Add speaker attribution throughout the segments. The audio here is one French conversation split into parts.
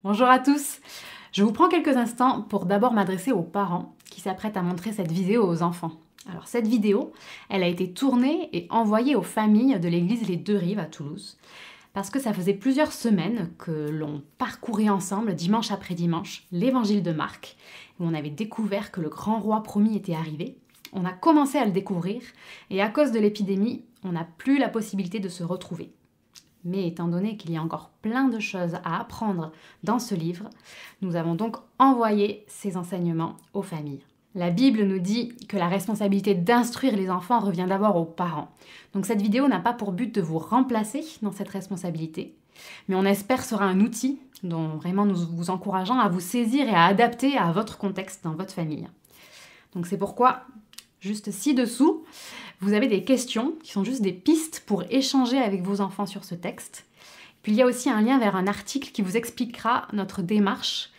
Speaker 1: Bonjour à tous. Je vous prends quelques instants pour d'abord m'adresser aux parents qui s'apprêtent à montrer cette vidéo aux enfants. Alors cette vidéo, elle a été tournée et envoyée aux familles de l'église Les Deux Rives à Toulouse parce que ça faisait plusieurs semaines que l'on parcourait ensemble, dimanche après dimanche, l'évangile de Marc, où on avait découvert que le grand roi promis était arrivé. On a commencé à le découvrir et à cause de l'épidémie, on n'a plus la possibilité de se retrouver. Mais étant donné qu'il y a encore plein de choses à apprendre dans ce livre, nous avons donc envoyé ces enseignements aux familles. La Bible nous dit que la responsabilité d'instruire les enfants revient d'abord aux parents. Donc cette vidéo n'a pas pour but de vous remplacer dans cette responsabilité, mais on espère sera un outil dont vraiment nous vous encourageons à vous saisir et à adapter à votre contexte dans votre famille. Donc c'est pourquoi, juste ci-dessous, vous avez des questions qui sont juste des pistes pour échanger avec vos enfants sur ce texte. Puis il y a aussi un lien vers un article qui vous expliquera notre démarche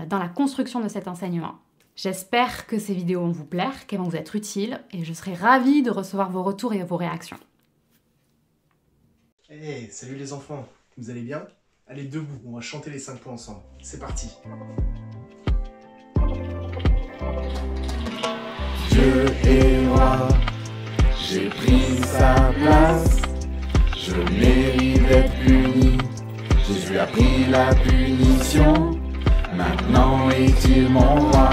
Speaker 1: dans la construction de cet enseignement. J'espère que ces vidéos vont vous plaire, qu'elles vont vous être utiles, et je serai ravie de recevoir vos retours et vos réactions.
Speaker 2: Hey, salut les enfants, vous allez bien? Allez, debout, on va chanter les 5 points ensemble. C'est parti.
Speaker 3: Dieu est roi, j'ai pris sa place, je mérite d'être puni, Jésus a pris la punition, maintenant est-il mon roi?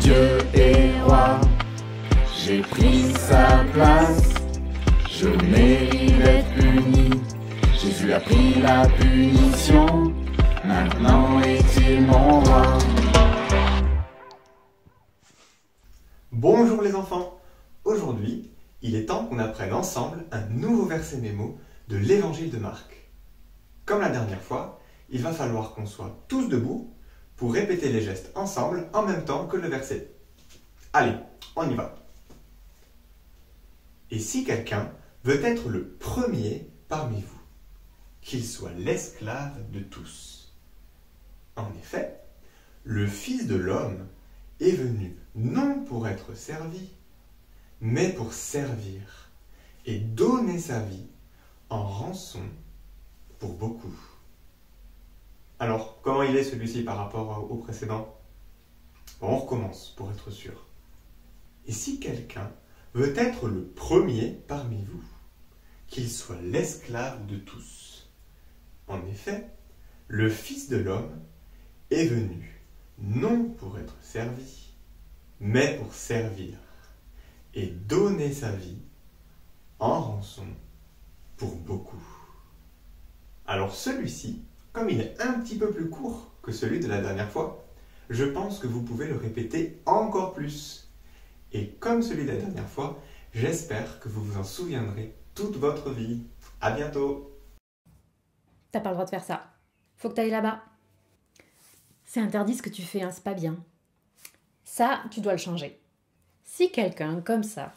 Speaker 3: Dieu est roi, j'ai pris sa place, je mérite d'être puni, Jésus a pris la punition, maintenant est-il mon roi?
Speaker 4: Bonjour les enfants! Aujourd'hui, il est temps qu'on apprenne ensemble un nouveau verset mémo de l'évangile de Marc. Comme la dernière fois, il va falloir qu'on soit tous debout pour répéter les gestes ensemble en même temps que le verset. Allez, on y va! Et si quelqu'un veut être le premier parmi vous, qu'il soit l'esclave de tous. En effet, le Fils de l'homme est venu non pour être servi, mais pour servir et donner sa vie en rançon pour beaucoup. Alors, comment il est celui-ci par rapport au précédent? On recommence pour être sûr. Et si quelqu'un veut être le premier parmi vous, qu'il soit l'esclave de tous. En effet, le Fils de l'homme est venu non pour être servi, mais pour servir et donner sa vie en rançon pour beaucoup. Alors celui-ci, comme il est un petit peu plus court que celui de la dernière fois, je pense que vous pouvez le répéter encore plus. Et comme celui de la dernière fois, j'espère que vous vous en souviendrez toute votre vie. À bientôt!
Speaker 1: T'as pas le droit de faire ça. Faut que t'ailles là-bas. C'est interdit ce que tu fais, hein, c'est pas bien. Ça, tu dois le changer. Si quelqu'un, comme ça,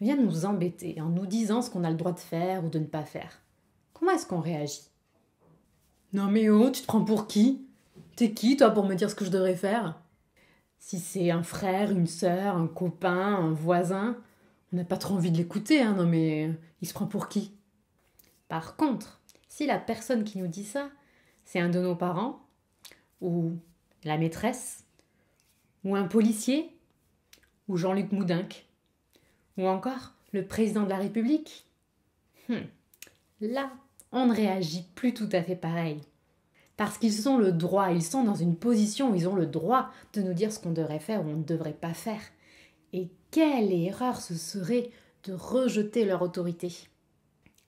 Speaker 1: vient nous embêter en nous disant ce qu'on a le droit de faire ou de ne pas faire, comment est-ce qu'on réagit? Non mais oh, tu te prends pour qui? T'es qui, toi, pour me dire ce que je devrais faire? Si c'est un frère, une sœur, un copain, un voisin, on n'a pas trop envie de l'écouter, hein, non mais il se prend pour qui? Par contre, si la personne qui nous dit ça, c'est un de nos parents, ou la maîtresse, ou un policier, ou Jean-Luc Moudenc, ou encore le président de la République, là, on ne réagit plus tout à fait pareil. Parce qu'ils ont le droit, ils sont dans une position où ils ont le droit de nous dire ce qu'on devrait faire ou on ne devrait pas faire. Et quelle erreur ce serait de rejeter leur autorité.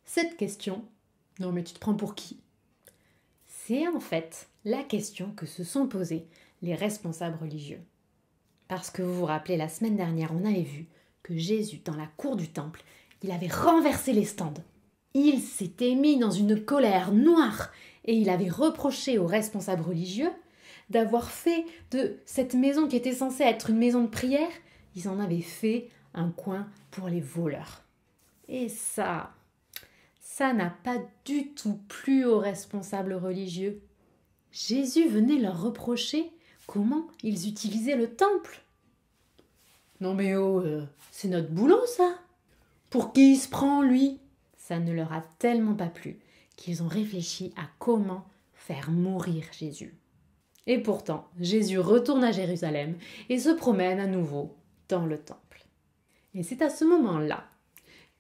Speaker 1: Cette question, non mais tu te prends pour qui? C'est en fait la question que se sont posées les responsables religieux. Parce que vous vous rappelez, la semaine dernière, on avait vu que Jésus, dans la cour du temple, il avait renversé les stands. Il s'était mis dans une colère noire et il avait reproché aux responsables religieux d'avoir fait de cette maison qui était censée être une maison de prière, ils en avaient fait un coin pour les voleurs. Et ça n'a pas du tout plu aux responsables religieux. Jésus venait leur reprocher comment ils utilisaient le temple. Non mais oh, c'est notre boulot ça. Pour qui il se prend lui? Ça ne leur a tellement pas plu qu'ils ont réfléchi à comment faire mourir Jésus. Et pourtant, Jésus retourne à Jérusalem et se promène à nouveau dans le temple. Et c'est à ce moment-là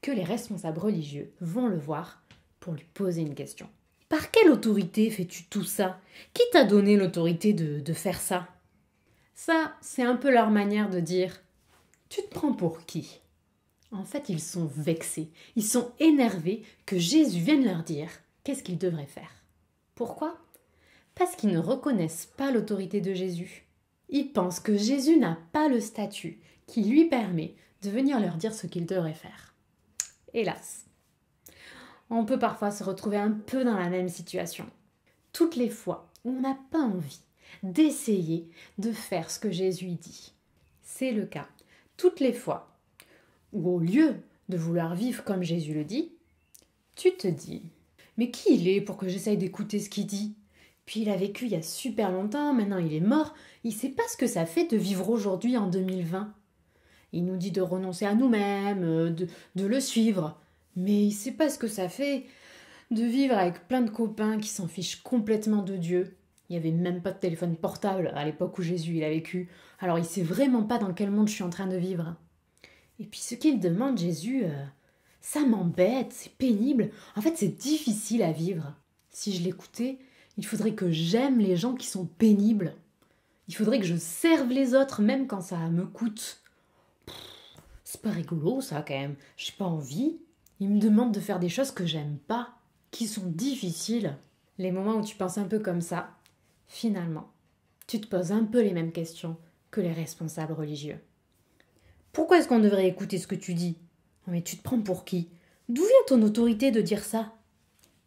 Speaker 1: que les responsables religieux vont le voir pour lui poser une question. Par quelle autorité fais-tu tout ça? Qui t'a donné l'autorité de faire ça? Ça, c'est un peu leur manière de dire « Tu te prends pour qui ?» En fait, ils sont vexés, ils sont énervés que Jésus vienne leur dire qu'est-ce qu'ils devraient faire. Pourquoi? Parce qu'ils ne reconnaissent pas l'autorité de Jésus. Ils pensent que Jésus n'a pas le statut qui lui permet de venir leur dire ce qu'ils devraient faire. Hélas, on peut parfois se retrouver un peu dans la même situation. Toutes les fois où on n'a pas envie d'essayer de faire ce que Jésus dit. C'est le cas. Toutes les fois où au lieu de vouloir vivre comme Jésus le dit, tu te dis « Mais qui il est pour que j'essaye d'écouter ce qu'il dit ? Puis il a vécu il y a super longtemps, maintenant il est mort, il ne sait pas ce que ça fait de vivre aujourd'hui en 2020. Il nous dit de renoncer à nous-mêmes, de le suivre, mais il ne sait pas ce que ça fait de vivre avec plein de copains qui s'en fichent complètement de Dieu. Il n'y avait même pas de téléphone portable à l'époque où Jésus il a vécu, alors il ne sait vraiment pas dans quel monde je suis en train de vivre. Et puis ce qu'il demande, Jésus, ça m'embête, c'est pénible, en fait c'est difficile à vivre. Si je l'écoutais, il faudrait que j'aime les gens qui sont pénibles. Il faudrait que je serve les autres même quand ça me coûte. C'est pas rigolo ça quand même, j'ai pas envie. Il me demande de faire des choses que j'aime pas, qui sont difficiles. Les moments où tu penses un peu comme ça, finalement, tu te poses un peu les mêmes questions que les responsables religieux. Pourquoi est-ce qu'on devrait écouter ce que tu dis? Mais tu te prends pour qui? D'où vient ton autorité de dire ça?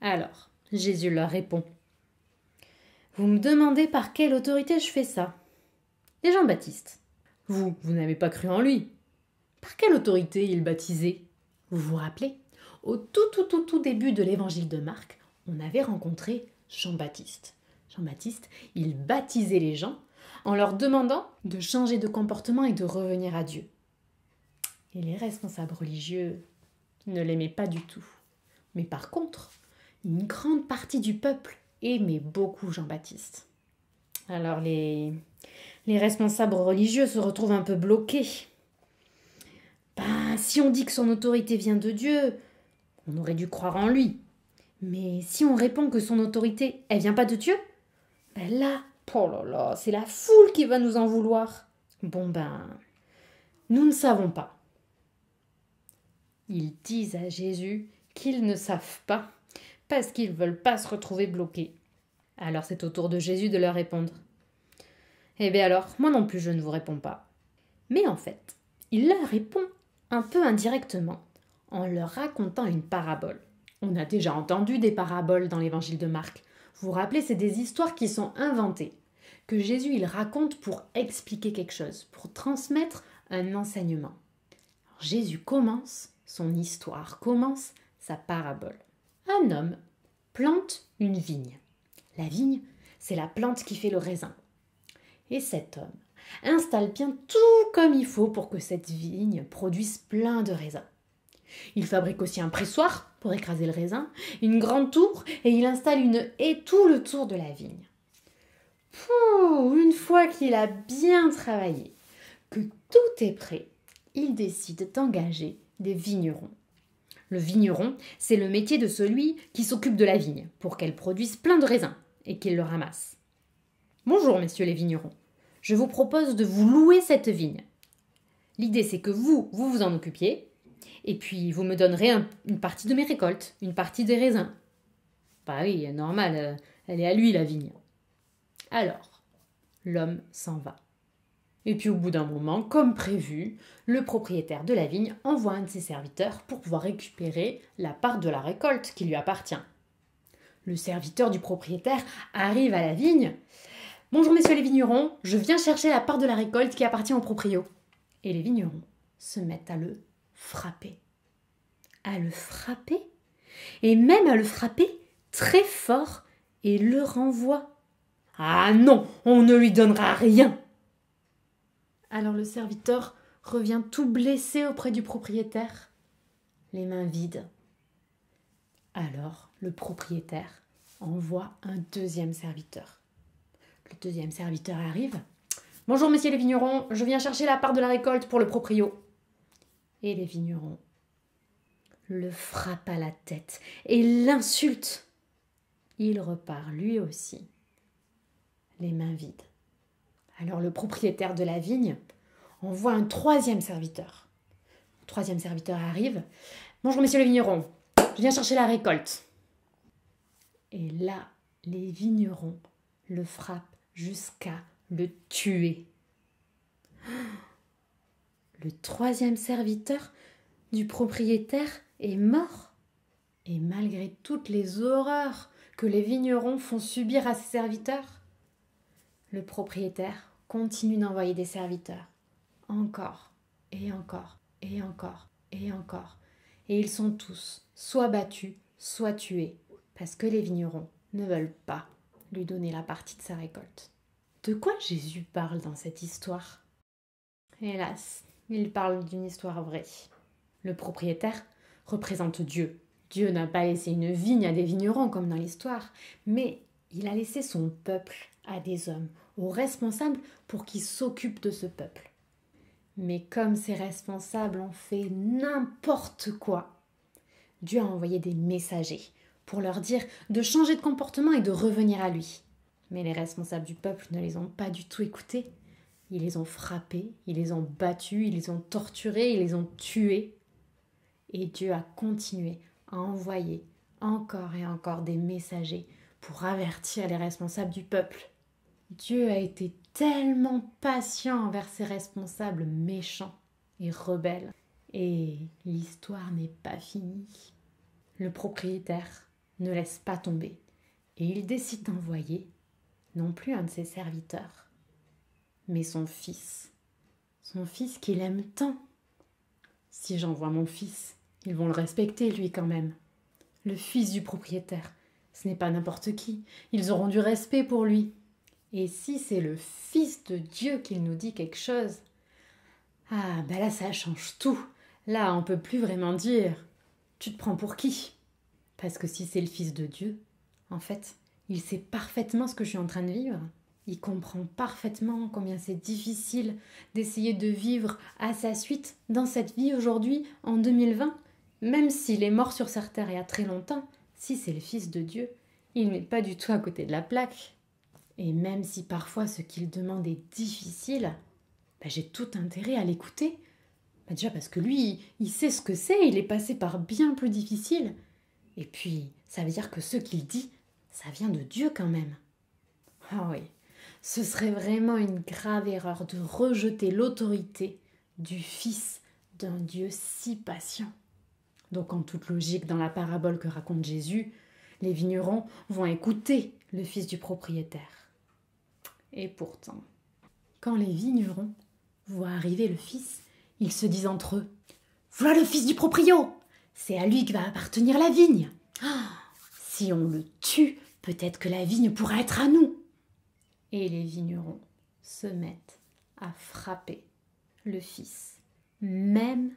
Speaker 1: Alors, Jésus leur répond. Vous me demandez par quelle autorité je fais ça? Et Jean-Baptiste, vous n'avez pas cru en lui. Par quelle autorité il baptisait? Vous vous rappelez? Au tout début de l'évangile de Marc, on avait rencontré Jean-Baptiste. Jean-Baptiste, il baptisait les gens en leur demandant de changer de comportement et de revenir à Dieu. Et les responsables religieux ne l'aimaient pas du tout. Mais par contre, une grande partie du peuple aimait beaucoup Jean-Baptiste. Alors les responsables religieux se retrouvent un peu bloqués. Si on dit que son autorité vient de Dieu, on aurait dû croire en lui. Mais si on répond que son autorité, elle vient pas de Dieu, là, oh là là, c'est la foule qui va nous en vouloir. Nous ne savons pas. Ils disent à Jésus qu'ils ne savent pas parce qu'ils ne veulent pas se retrouver bloqués. Alors c'est au tour de Jésus de leur répondre. Eh bien alors, moi non plus je ne vous réponds pas. Mais en fait, il leur répond un peu indirectement en leur racontant une parabole. On a déjà entendu des paraboles dans l'évangile de Marc. Vous vous rappelez, c'est des histoires qui sont inventées, que Jésus il raconte pour expliquer quelque chose, pour transmettre un enseignement. Alors, Jésus commence son histoire, commence sa parabole. Un homme plante une vigne. La vigne, c'est la plante qui fait le raisin. Et cet homme installe bien tout comme il faut pour que cette vigne produise plein de raisins. Il fabrique aussi un pressoir pour écraser le raisin, une grande tour et il installe une haie tout le tour de la vigne. Une fois qu'il a bien travaillé, que tout est prêt, il décide d'engager des vignerons. Le vigneron, c'est le métier de celui qui s'occupe de la vigne pour qu'elle produise plein de raisins et qu'il le ramasse. Bonjour messieurs les vignerons, je vous propose de vous louer cette vigne. L'idée c'est que vous vous en occupiez et puis vous me donnerez une partie de mes récoltes, une partie des raisins. Bah oui, normal, elle est à lui la vigne. Alors, l'homme s'en va. Et puis au bout d'un moment, comme prévu, le propriétaire de la vigne envoie un de ses serviteurs pour pouvoir récupérer la part de la récolte qui lui appartient. Le serviteur du propriétaire arrive à la vigne. « Bonjour messieurs les vignerons, je viens chercher la part de la récolte qui appartient au proprio. » Et les vignerons se mettent à le frapper. À le frapper, et même à le frapper très fort, et le renvoient. « Ah non, on ne lui donnera rien !» Alors le serviteur revient tout blessé auprès du propriétaire, les mains vides. Alors le propriétaire envoie un deuxième serviteur. Le deuxième serviteur arrive. « Bonjour, messieurs les vignerons, je viens chercher la part de la récolte pour le proprio. » Et les vignerons le frappent à la tête et l'insultent. Il repart lui aussi, les mains vides. Alors le propriétaire de la vigne envoie un troisième serviteur. Le troisième serviteur arrive. « Bonjour, messieurs les vignerons, je viens chercher la récolte. » Et là, les vignerons le frappent jusqu'à le tuer. Le troisième serviteur du propriétaire est mort. Et malgré toutes les horreurs que les vignerons font subir à ses serviteurs, le propriétaire continue d'envoyer des serviteurs. Encore, et encore, et encore, et encore. Et ils sont tous soit battus, soit tués, parce que les vignerons ne veulent pas lui donner la partie de sa récolte. De quoi Jésus parle dans cette histoire ? Hélas, il parle d'une histoire vraie. Le propriétaire représente Dieu. Dieu n'a pas laissé une vigne à des vignerons comme dans l'histoire, mais il a laissé son peuple à des hommes, aux responsables pour qu'ils s'occupent de ce peuple. Mais comme ces responsables ont fait n'importe quoi, Dieu a envoyé des messagers pour leur dire de changer de comportement et de revenir à lui. Mais les responsables du peuple ne les ont pas du tout écoutés. Ils les ont frappés, ils les ont battus, ils les ont torturés, ils les ont tués. Et Dieu a continué à envoyer encore et encore des messagers pour avertir les responsables du peuple. Dieu a été tellement patient envers ses responsables méchants et rebelles. Et l'histoire n'est pas finie. Le propriétaire ne laisse pas tomber et il décide d'envoyer non plus un de ses serviteurs, mais son fils qu'il aime tant. Si j'envoie mon fils, ils vont le respecter lui quand même. Le fils du propriétaire, ce n'est pas n'importe qui, ils auront du respect pour lui. Et si c'est le fils de Dieu qui nous dit quelque chose, ah ben là ça change tout. Là on peut plus vraiment dire tu te prends pour qui ? Parce que si c'est le fils de Dieu, en fait, il sait parfaitement ce que je suis en train de vivre. Il comprend parfaitement combien c'est difficile d'essayer de vivre à sa suite dans cette vie aujourd'hui, en 2020. Même s'il est mort sur cette terre il y a très longtemps, si c'est le fils de Dieu, il n'est pas du tout à côté de la plaque. Et même si parfois ce qu'il demande est difficile, j'ai tout intérêt à l'écouter. Déjà parce que lui, il sait ce que c'est, il est passé par bien plus difficile. Et puis, ça veut dire que ce qu'il dit, ça vient de Dieu quand même. Ah oui, ce serait vraiment une grave erreur de rejeter l'autorité du Fils d'un Dieu si patient. Donc en toute logique, dans la parabole que raconte Jésus, les vignerons vont écouter le fils du propriétaire. Et pourtant, quand les vignerons voient arriver le fils, ils se disent entre eux « Voilà le fils du proprio! C'est à lui que va appartenir la vigne. Si on le tue, peut-être que la vigne pourra être à nous. » Et les vignerons se mettent à frapper le fils. Même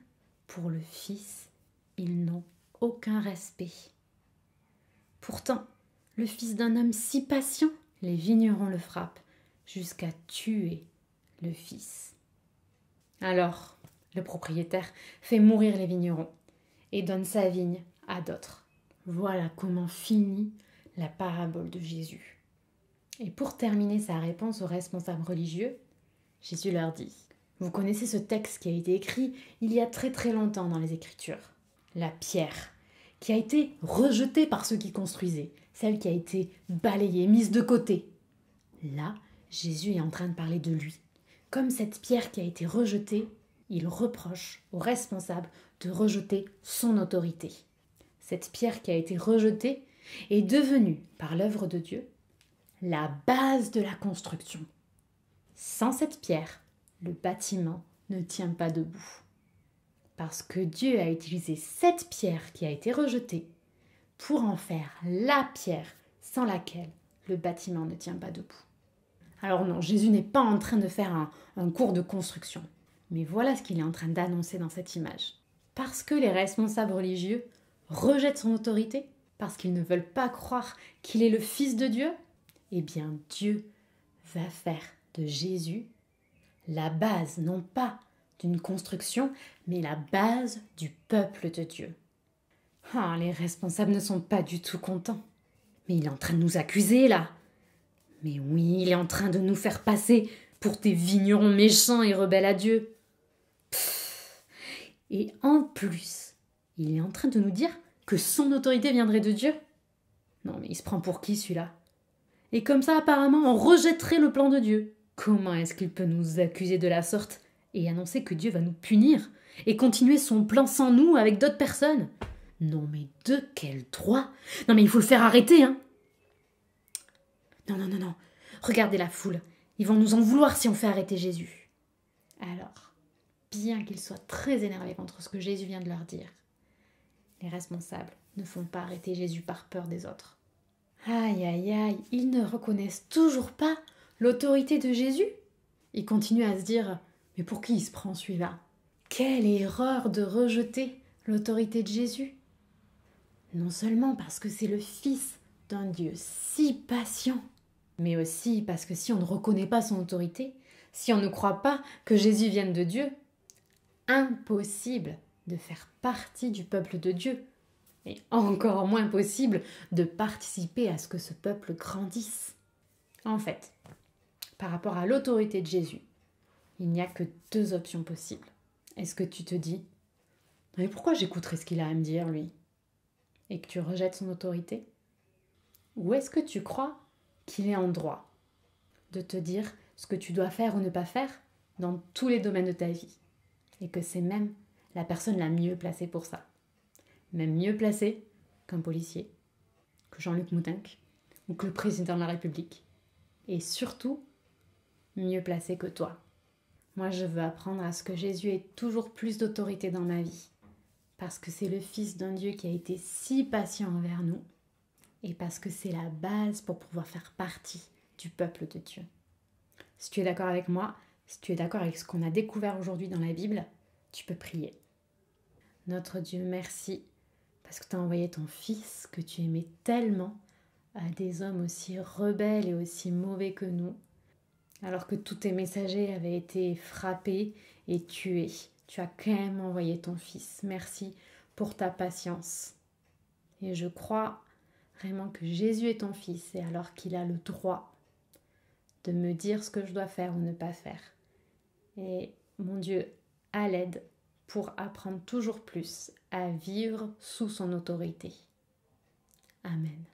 Speaker 1: pour le fils, ils n'ont aucun respect. Pourtant, le fils d'un homme si patient, les vignerons le frappent jusqu'à tuer le fils. Alors, le propriétaire fait mourir les vignerons et donne sa vigne à d'autres. Voilà comment finit la parabole de Jésus. Et pour terminer sa réponse aux responsables religieux, Jésus leur dit « Vous connaissez ce texte qui a été écrit il y a très très longtemps dans les Écritures. La pierre qui a été rejetée par ceux qui construisaient, celle qui a été balayée, mise de côté. Là, Jésus est en train de parler de lui. Comme cette pierre qui a été rejetée, il reproche aux responsables de rejeter son autorité. Cette pierre qui a été rejetée est devenue, par l'œuvre de Dieu, la base de la construction. Sans cette pierre, le bâtiment ne tient pas debout. Parce que Dieu a utilisé cette pierre qui a été rejetée pour en faire la pierre sans laquelle le bâtiment ne tient pas debout. Alors non, Jésus n'est pas en train de faire un cours de construction. Mais voilà ce qu'il est en train d'annoncer dans cette image. Parce que les responsables religieux rejettent son autorité, parce qu'ils ne veulent pas croire qu'il est le Fils de Dieu, eh bien Dieu va faire de Jésus la base, non pas d'une construction, mais la base du peuple de Dieu. Ah, les responsables ne sont pas du tout contents. Mais il est en train de nous accuser, là. Mais oui, il est en train de nous faire passer pour des vignerons méchants et rebelles à Dieu. Et en plus, il est en train de nous dire que son autorité viendrait de Dieu. Non, mais il se prend pour qui, celui-là? Et comme ça, apparemment, on rejetterait le plan de Dieu. Comment est-ce qu'il peut nous accuser de la sorte et annoncer que Dieu va nous punir et continuer son plan sans nous avec d'autres personnes? Non, mais de quel droit? Non, mais il faut le faire arrêter, hein. Non. Regardez la foule. Ils vont nous en vouloir si on fait arrêter Jésus. Alors, bien qu'ils soient très énervés contre ce que Jésus vient de leur dire, les responsables ne font pas arrêter Jésus par peur des autres. Aïe, ils ne reconnaissent toujours pas l'autorité de Jésus. Ils continuent à se dire, mais pour qui il se prend celui-là? Quelle erreur de rejeter l'autorité de Jésus. Non seulement parce que c'est le Fils d'un Dieu si patient, mais aussi parce que si on ne reconnaît pas son autorité, si on ne croit pas que Jésus vienne de Dieu, impossible de faire partie du peuple de Dieu, et encore moins possible de participer à ce que ce peuple grandisse. En fait, par rapport à l'autorité de Jésus, il n'y a que 2 options possibles. Est-ce que tu te dis, mais pourquoi j'écouterais ce qu'il a à me dire, lui? Et que tu rejettes son autorité? Ou est-ce que tu crois qu'il est en droit de te dire ce que tu dois faire ou ne pas faire dans tous les domaines de ta vie? Et que c'est même la personne la mieux placée pour ça. Même mieux placée qu'un policier, que Jean-Luc Moudenc, ou que le président de la République. Et surtout, mieux placé que toi. Moi, je veux apprendre à ce que Jésus ait toujours plus d'autorité dans ma vie. Parce que c'est le Fils d'un Dieu qui a été si patient envers nous. Et parce que c'est la base pour pouvoir faire partie du peuple de Dieu. Si tu es d'accord avec moi, si tu es d'accord avec ce qu'on a découvert aujourd'hui dans la Bible, tu peux prier. Notre Dieu, merci parce que tu as envoyé ton Fils que tu aimais tellement à des hommes aussi rebelles et aussi mauvais que nous. Alors que tous tes messagers avaient été frappés et tués, tu as quand même envoyé ton Fils. Merci pour ta patience. Et je crois vraiment que Jésus est ton Fils et alors qu'il a le droit de me dire ce que je dois faire ou ne pas faire. Et mon Dieu, à l'aide pour apprendre toujours plus à vivre sous son autorité. Amen.